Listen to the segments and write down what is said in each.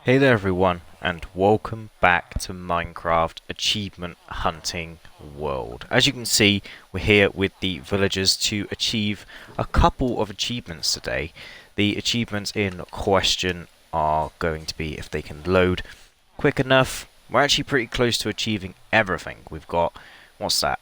Hey there everyone, and welcome back to Minecraft Achievement Hunting World. As you can see, we're here with the villagers to achieve a couple of achievements today. The achievements in question are going to be if they can load quick enough. We're actually pretty close to achieving everything. We've got, what's that?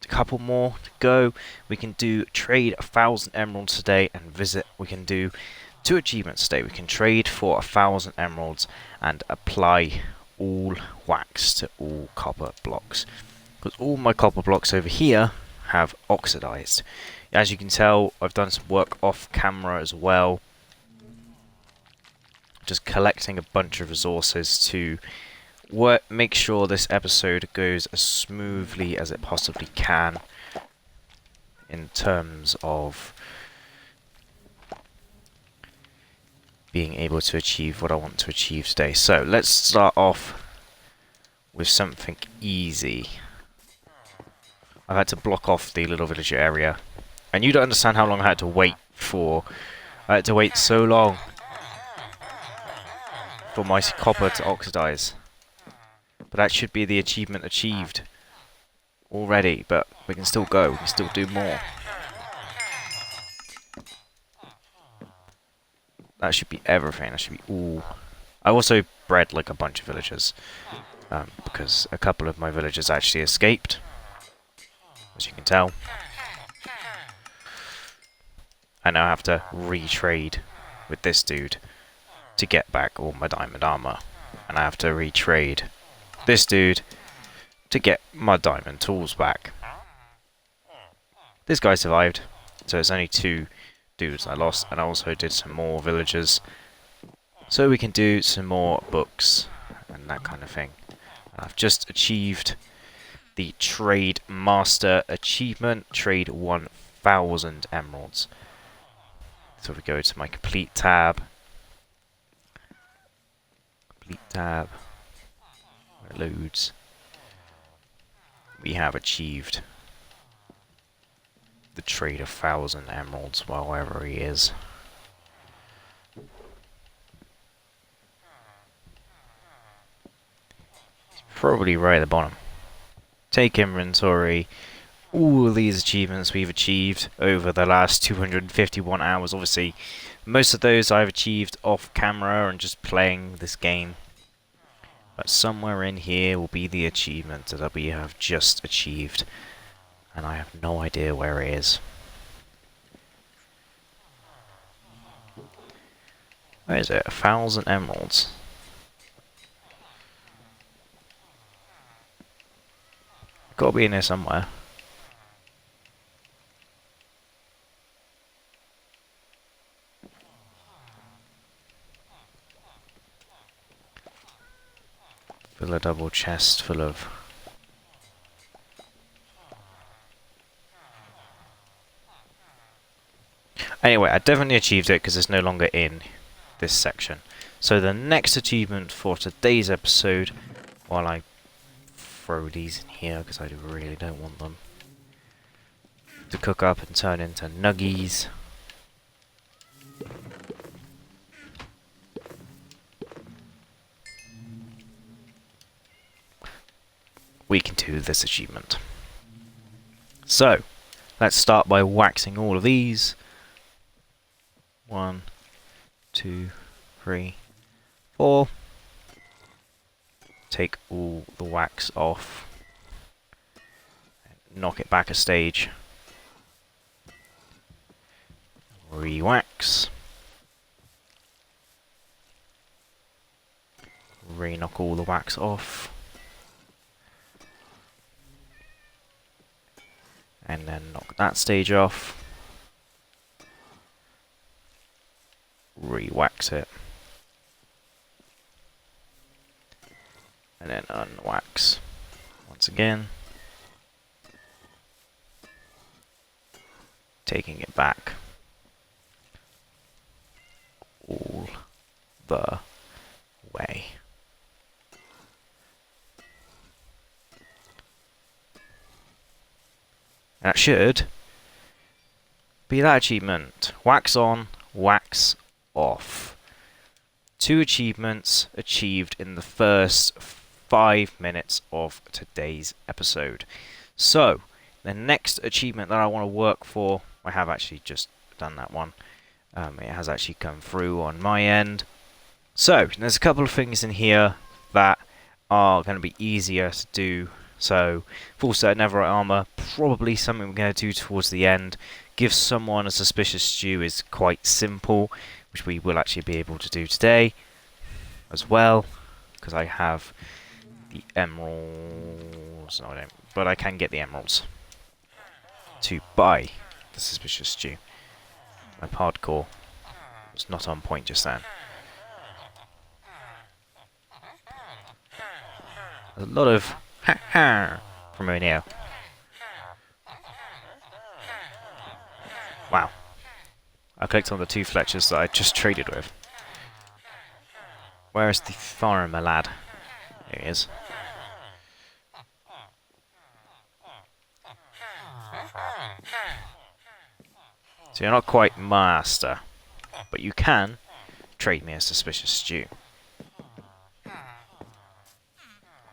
A couple more to go. We can do trade 1,000 emeralds today and visit. We can do two achievements today. We can trade for 1,000 emeralds and apply all wax to all copper blocks. Because all my copper blocks over here have oxidized. As you can tell, I've done some work off camera as well. Just collecting a bunch of resources to make sure this episode goes as smoothly as it possibly can in terms of being able to achieve what I want to achieve today. So let's start off with something easy. I've had to block off the little villager area, and you don't understand how long I had to wait for. I had to wait so long for my copper to oxidize. But that should be the achievement achieved already, but we can still go, we can still do more. That should be everything, that should be all. I also bred like a bunch of villagers, because a couple of my villagers actually escaped, as you can tell. I now have to retrade with this dude to get back all my diamond armor. And I have to retrade this dude to get my diamond tools back. This guy survived, so it's only two dudes I lost, and I also did some more villagers so we can do some more books and that kind of thing. I've just achieved the Trade Master achievement, trade 1,000 emeralds. So we go to my complete tab, where it loads. We have achieved the trade of 1,000 emeralds, well, wherever he is. He's probably right at the bottom. Take inventory. All of these achievements we've achieved over the last 251 hours. Obviously, most of those I've achieved off camera and just playing this game. But somewhere in here will be the achievement that we have just achieved. And I have no idea where it is. Where is it? 1,000 emeralds. Gotta be in here somewhere. Fill a double chest full of... Anyway, I definitely achieved it because it's no longer in this section. So the next achievement for today's episode, while I throw these in here because I really don't want them to cook up and turn into nuggies. We can do this achievement. So, let's start by waxing all of these. 1, 2, 3, 4. Take all the wax off. Knock it back a stage. Re-wax. Re-knock all the wax off. And then knock that stage off. Re-wax it. And then unwax once again. Taking it back all the way. That should be that achievement. Wax on, wax off. 2 achievements achieved in the first 5 minutes of today's episode. So, the next achievement that I want to work for, I have actually just done that one. It has actually come through on my end. So, there's a couple of things in here that are going to be easier to do. So, full set netherite armor, probably something we're going to do towards the end. Give someone a suspicious stew is quite simple, which we will actually be able to do today as well, because I have the emeralds. No, I don't, but I can get the emeralds to buy the suspicious stew. My hardcore was not on point just then. A lot of ha ha from O'Neill. Wow. I clicked on the 2 Fletchers that I just traded with. Where is the farmer lad? There he is. So you're not quite master, but you can trade me a suspicious stew.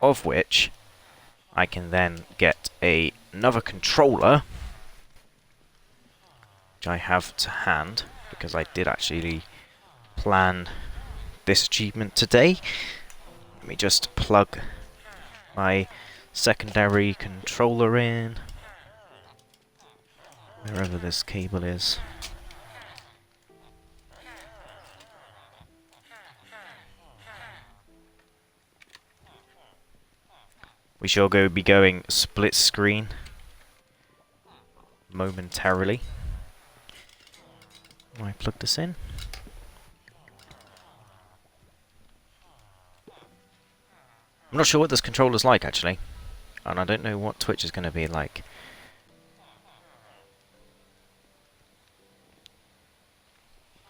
Of which I can then get another controller, which I have to hand, because I did actually plan this achievement today. Let me just plug my secondary controller in, wherever this cable is. We shall be going split screen momentarily. I plug this in. I'm not sure what this controller's like actually, and I don't know what Twitch is going to be like.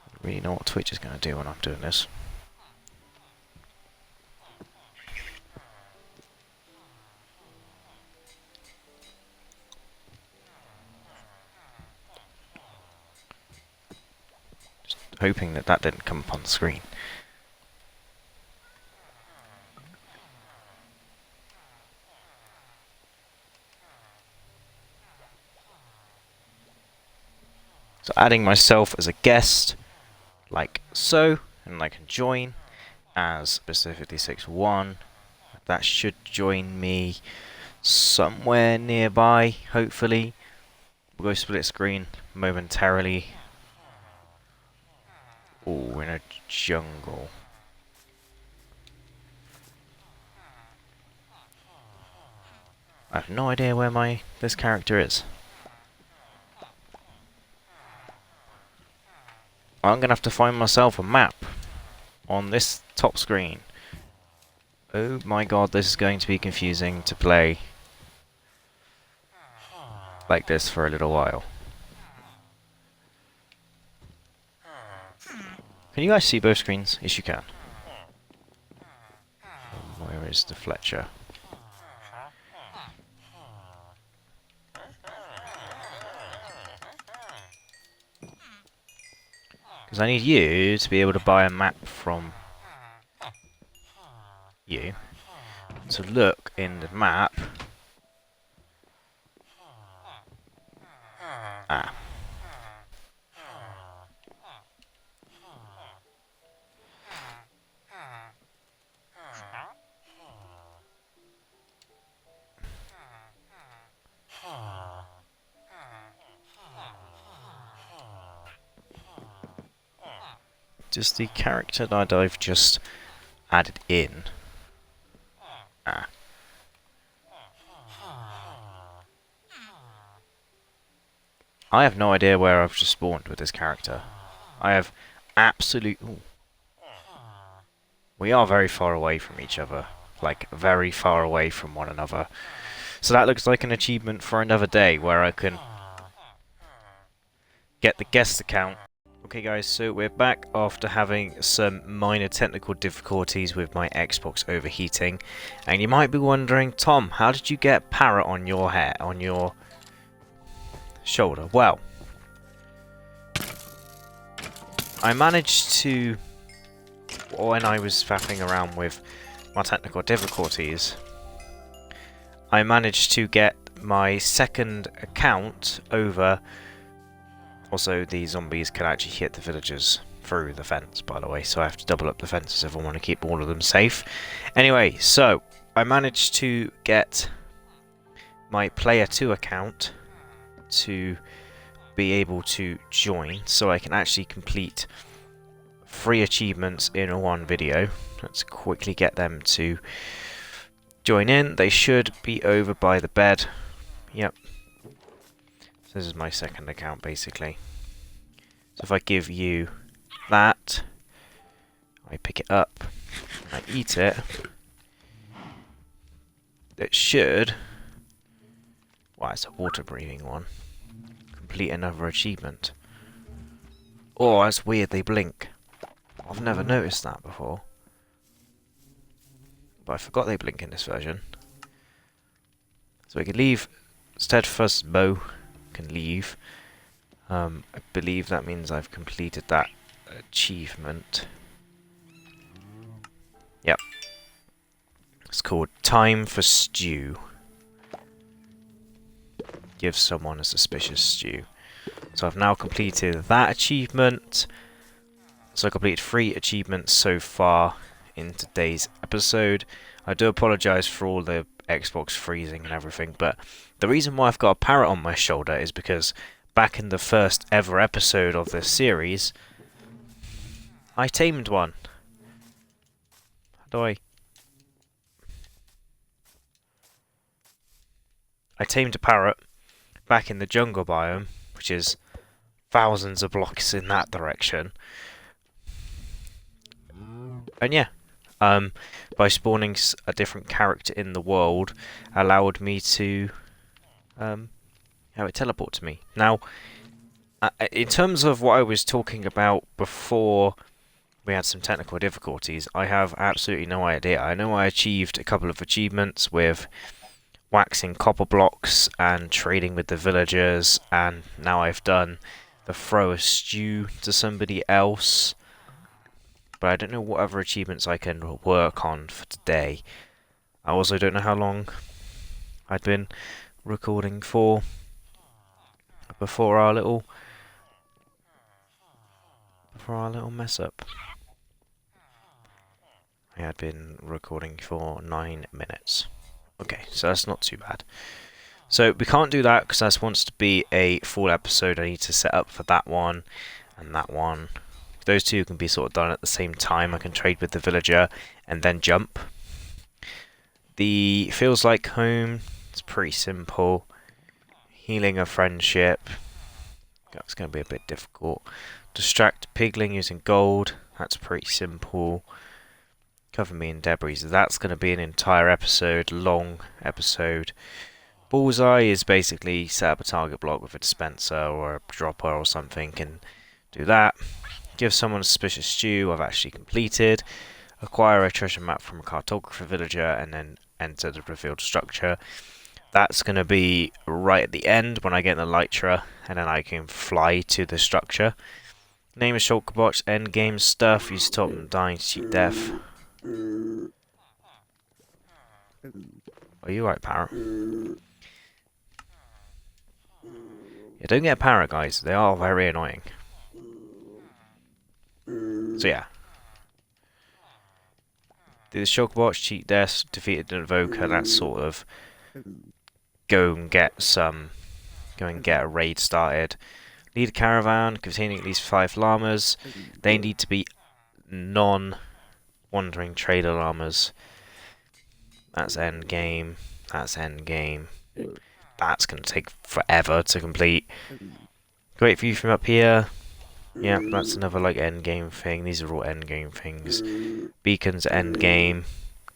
I don't really know what Twitch is going to do when I'm doing this. Hoping that that didn't come up on the screen. So adding myself as a guest, like so, and I can join as specifically 6-1. That should join me somewhere nearby, hopefully. We'll go split screen momentarily. Oh, in a jungle. I have no idea where this character is. I'm gonna have to find myself a map on this top screen. Oh my god, this is going to be confusing to play like this for a little while. Can you guys see both screens? Yes, you can. Where is the Fletcher? Because I need you to be able to buy a map from you. To look in the map. Ah. Just the character that I've just added in. Ah. I have no idea where I've just spawned with this character. I have absolute... Ooh. We are very far away from each other. Like, very far away from one another. So that looks like an achievement for another day, where I can get the guest account. Okay guys, so we're back after having some minor technical difficulties with my Xbox overheating. And you might be wondering, Tom, how did you get parrot on your hair, on your shoulder? Well, I managed to when I was faffing around with my technical difficulties, I managed to get my second account over. Also, the zombies can actually hit the villagers through the fence, by the way, so I have to double up the fences if I want to keep all of them safe. Anyway, so I managed to get my Player 2 account to be able to join, so I can actually complete 3 achievements in one video. Let's quickly get them to join in. They should be over by the bed. Yep. So this is my second account, basically. So if I give you that, I pick it up, I eat it, it should, wow, it's a water breathing one, complete another achievement. Oh, that's weird, they blink. I've never noticed that before. But I forgot they blink in this version. So we can leave. Steadfast bow can leave. I believe that means I've completed that achievement. Yep. It's called Time for Stew. Give someone a suspicious stew. So I've now completed that achievement. So I completed 3 achievements so far in today's episode. I do apologise for all the Xbox freezing and everything, but the reason why I've got a parrot on my shoulder is because back in the first ever episode of this series, I tamed one. How do I tamed a parrot back in the jungle biome, which is thousands of blocks in that direction. And yeah, by spawning a different character in the world allowed me to have it teleport to me. Now, in terms of what I was talking about before we had some technical difficulties, I have absolutely no idea. I know I achieved a couple of achievements with waxing copper blocks and trading with the villagers, and now I've done the throw a stew to somebody else. But I don't know what other achievements I can work on for today. I also don't know how long I'd been recording for before our little mess up. I had been recording for 9 minutes. Okay, so that's not too bad. So we can't do that because that wants to be a full episode. I need to set up for that one and that one. Those two can be sort of done at the same time. I can trade with the villager and then jump. The feels like home. It's pretty simple. Healing a friendship. That's going to be a bit difficult. Distract pigling using gold. That's pretty simple. Cover me in debris. That's going to be an entire episode, long episode. Bullseye is basically set up a target block with a dispenser or a dropper or something and do that. Give someone a suspicious stew, I've actually completed. Acquire a treasure map from a cartographer villager and then enter the revealed structure. That's going to be right at the end when I get the Elytra and then I can fly to the structure. Name a shulker end game stuff, use top and dying to cheat death. Are you right, parrot? Yeah, don't get a parrot, guys. They are very annoying. So yeah. Do the shulker cheat death, defeated an evoker, that's sort of go and get a raid started. Lead a caravan containing at least 5 llamas. They need to be non-wandering trader llamas. That's end game. That's end game. That's going to take forever to complete. Great view from up here. Yeah, that's another like end game thing. These are all end game things. Beacons end game.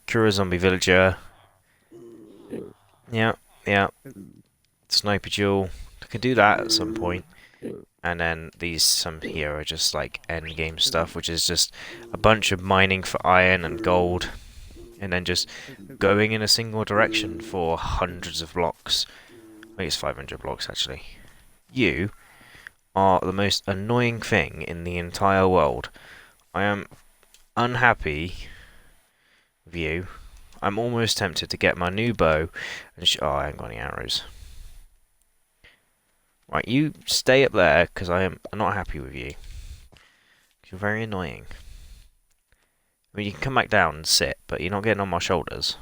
Cure a zombie villager. Yeah. Sniper duel. I can do that at some point. And then some here are just like end game stuff, which is just a bunch of mining for iron and gold. And then just going in a single direction for hundreds of blocks. I think it's 500 blocks actually. You are the most annoying thing in the entire world. I am unhappy with you, I'm almost tempted to get my new bow and oh, I ain't got any arrows. Right, you stay up there because I am not happy with you. You're very annoying. I mean, you can come back down and sit, but you're not getting on my shoulders.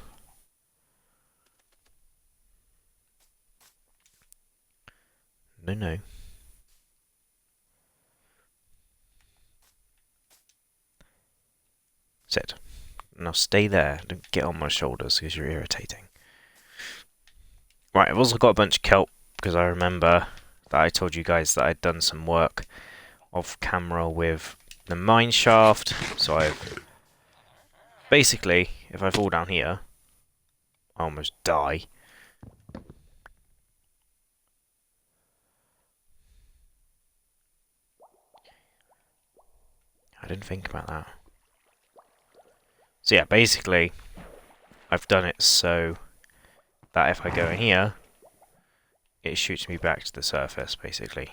No, no. Sit. Now stay there. Don't get on my shoulders because you're irritating. Right, I've also got a bunch of kelp because I remember that I told you guys that I'd done some work off camera with the mine shaft. So I've basically, if I fall down here, I almost die. I didn't think about that. So yeah, basically, I've done it so that if I go in here, it shoots me back to the surface, basically.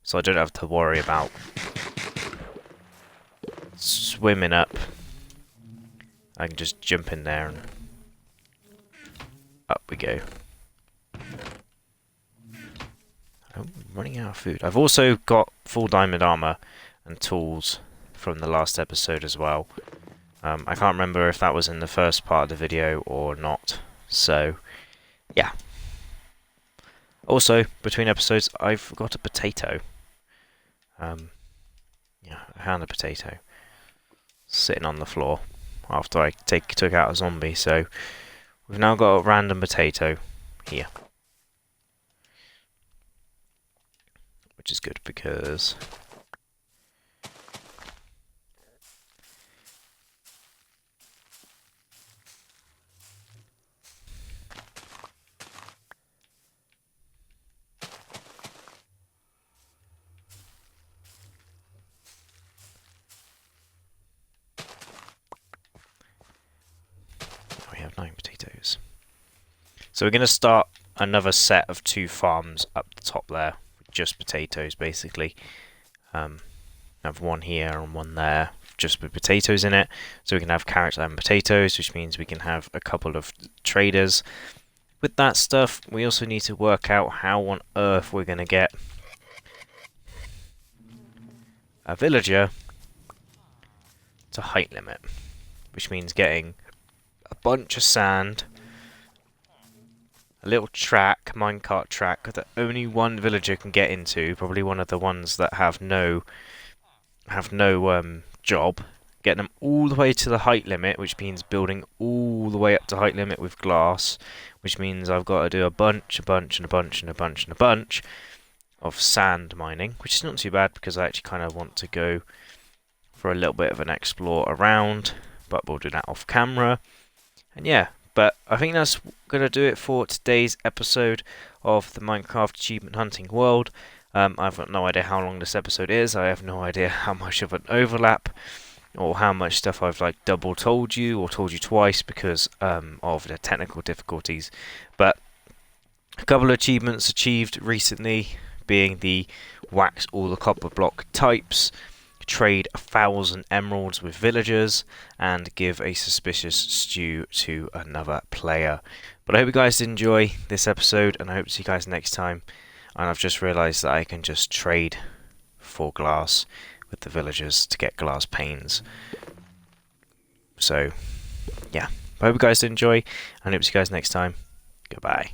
So I don't have to worry about swimming up. I can just jump in there and up we go. I'm running out of food. I've also got full diamond armor and tools from the last episode as well. I can't remember if that was in the first part of the video or not. So, yeah. Also, between episodes, I've got a potato. Yeah, I found a potato sitting on the floor after I took out a zombie. So, we've now got a random potato here. Which is good because we have 9 potatoes. So we're going to start another set of 2 farms up the top there, with just potatoes basically. Have one here and one there, just with potatoes in it. So we can have carrots and potatoes, which means we can have a couple of traders. With that stuff, we also need to work out how on earth we're going to get a villager to height limit, which means getting a bunch of sand, a little track, minecart track that only one villager can get into, probably one of the ones that have no job, getting them all the way to the height limit, which means building all the way up to height limit with glass, which means I've got to do a bunch of sand mining, which is not too bad because I actually kind of want to go for a little bit of an explore around, but we'll do that off camera. And yeah, but I think that's going to do it for today's episode of the Minecraft Achievement Hunting World. I've got no idea how long this episode is. I have no idea how much of an overlap or how much stuff I've like double told you or told you twice because of the technical difficulties. But a couple of achievements achieved recently being the wax all the copper block types, trade 1,000 emeralds with villagers, and give a suspicious stew to another player. But I hope you guys did enjoy this episode, and I hope to see you guys next time. And I've just realised that I can just trade for glass with the villagers to get glass panes. So, yeah. I hope you guys did enjoy, and I hope to see you guys next time. Goodbye.